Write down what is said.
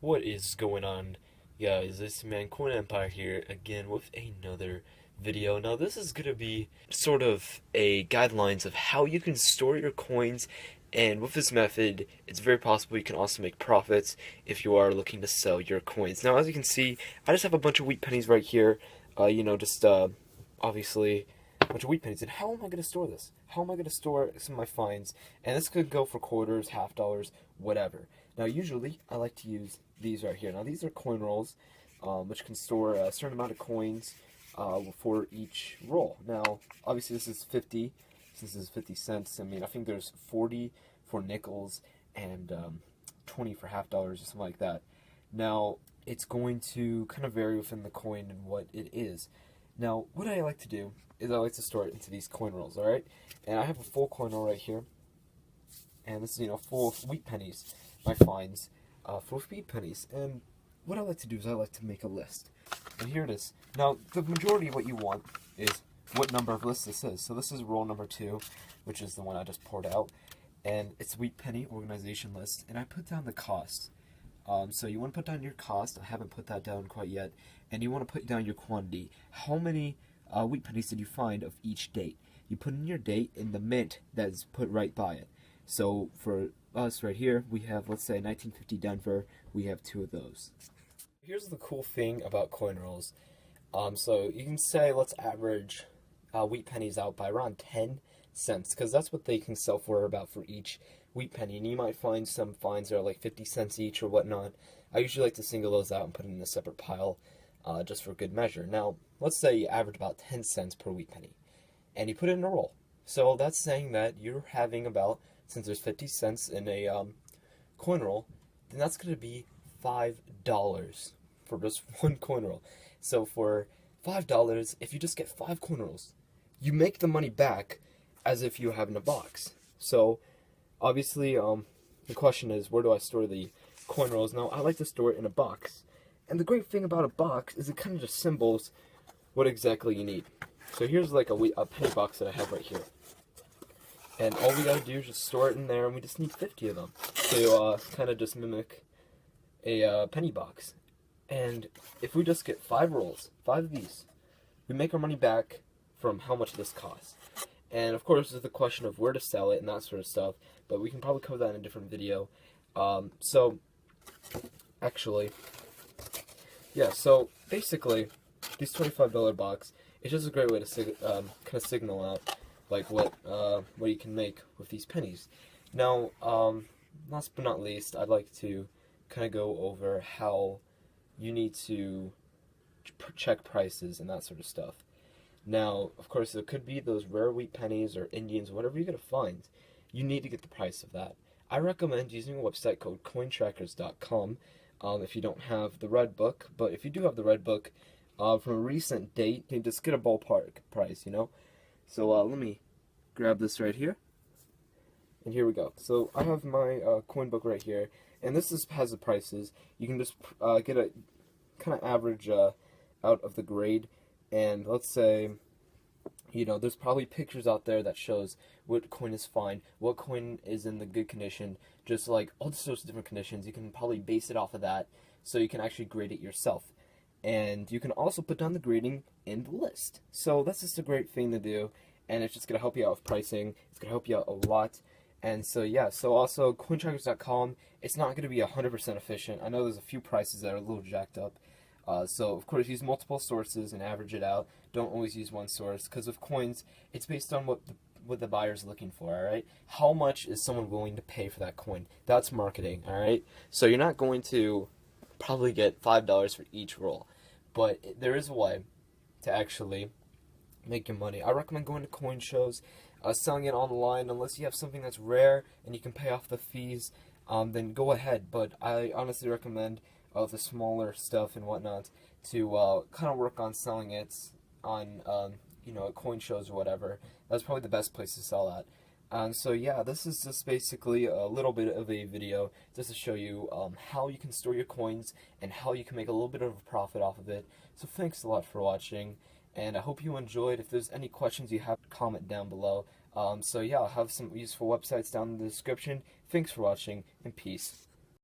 What is going on, guys? This man Coin Empire here again with another video. Now this is gonna be sort of a guidelines of how you can store your coins, and with this method it's very possible you can also make profits if you are looking to sell your coins. Now as you can see, I just have a bunch of wheat pennies right here, obviously a bunch of wheat pennies. And how am I going to store this? How am I going to store some of my finds? And this could go for quarters, half dollars, whatever. Now usually I like to use these right here. Now these are coin rolls, which can store a certain amount of coins for each roll. Now obviously this is 50, since this is 50 cents. I mean, I think there's 40 for nickels and 20 for half dollars or something like that. Now it's going to kind of vary within the coin and what it is. Now what I like to do is I like to store it into these coin rolls, alright? And I have a full coin roll right here, and this is, full of wheat pennies, my finds, full of wheat pennies. And what I like to do is I like to make a list. And here it is. Now, the majority of what you want is what number of lists this is. So this is roll number 2, which is the one I just poured out, and it's wheat penny organization list, and I put down the cost. So you want to put down your cost. I haven't put that down quite yet. And you want to put down your quantity. How many wheat pennies did you find of each date? You put in your date in the mint that is put right by it. So for us right here, we have, let's say, 1950 Denver. We have 2 of those. Here's the cool thing about coin rolls. So you can say, let's average wheat pennies out by around 10 cents, because that's what they can sell for about for each wheat penny. And you might find some finds that are like 50 cents each or whatnot. I usually like to single those out and put it in a separate pile, just for good measure. Now, let's say you average about 10 cents per wheat penny, and you put it in a roll. So that's saying that you're having about, since there's 50 cents in a coin roll, then that's going to be $5 for just one coin roll. So for $5, if you just get 5 coin rolls, you make the money back as if you have in a box. So obviously, the question is, where do I store the coin rolls? Now, I like to store it in a box. And the great thing about a box is it kind of just symbols what exactly you need. So here's like a penny box that I have right here. And all we gotta do is just store it in there, and we just need 50 of them to kind of just mimic a penny box. And if we just get 5 rolls, 5 of these, we make our money back from how much this costs. And of course, there's the question of where to sell it and that sort of stuff, but we can probably cover that in a different video. So basically, these $25 box is just a great way to kind of signal out like what you can make with these pennies. Now, last but not least, I'd like to kind of go over how you need to check prices and that sort of stuff. Now, of course, it could be those rare wheat pennies or Indians, whatever you're going to find. You need to get the price of that. I recommend using a website called cointrackers.com if you don't have the Red Book. But if you do have the Red Book, from a recent date, you just get a ballpark price, So let me grab this right here. And here we go. So I have my coin book right here. And this has the prices. You can just get a kind of average out of the grade. And let's say, there's probably pictures out there that shows what coin is fine, what coin is in the good condition, just like all sorts of different conditions. You can probably base it off of that, so you can actually grade it yourself. And you can also put down the grading in the list. So that's just a great thing to do, and it's just going to help you out with pricing. It's going to help you out a lot. And so yeah, so also cointrackers.com, it's not going to be 100% efficient. I know there's a few prices that are a little jacked up. So of course, use multiple sources and average it out. Don't always use one source, because with coins, it's based on what the buyer's looking for. All right, how much is someone willing to pay for that coin? That's marketing. All right, so you're not going to probably get $5 for each roll, but there is a way to actually make your money. I recommend going to coin shows, selling it online, unless you have something that's rare and you can pay off the fees. Then go ahead. But I honestly recommend the smaller stuff and whatnot to kind of work on selling it on at coin shows or whatever. That's probably the best place to sell at. And so yeah, this is just basically a little bit of a video just to show you how you can store your coins and how you can make a little bit of a profit off of it. So thanks a lot for watching, and I hope you enjoyed. If there's any questions you have, comment down below. So yeah, I'll have some useful websites down in the description. Thanks for watching, and peace.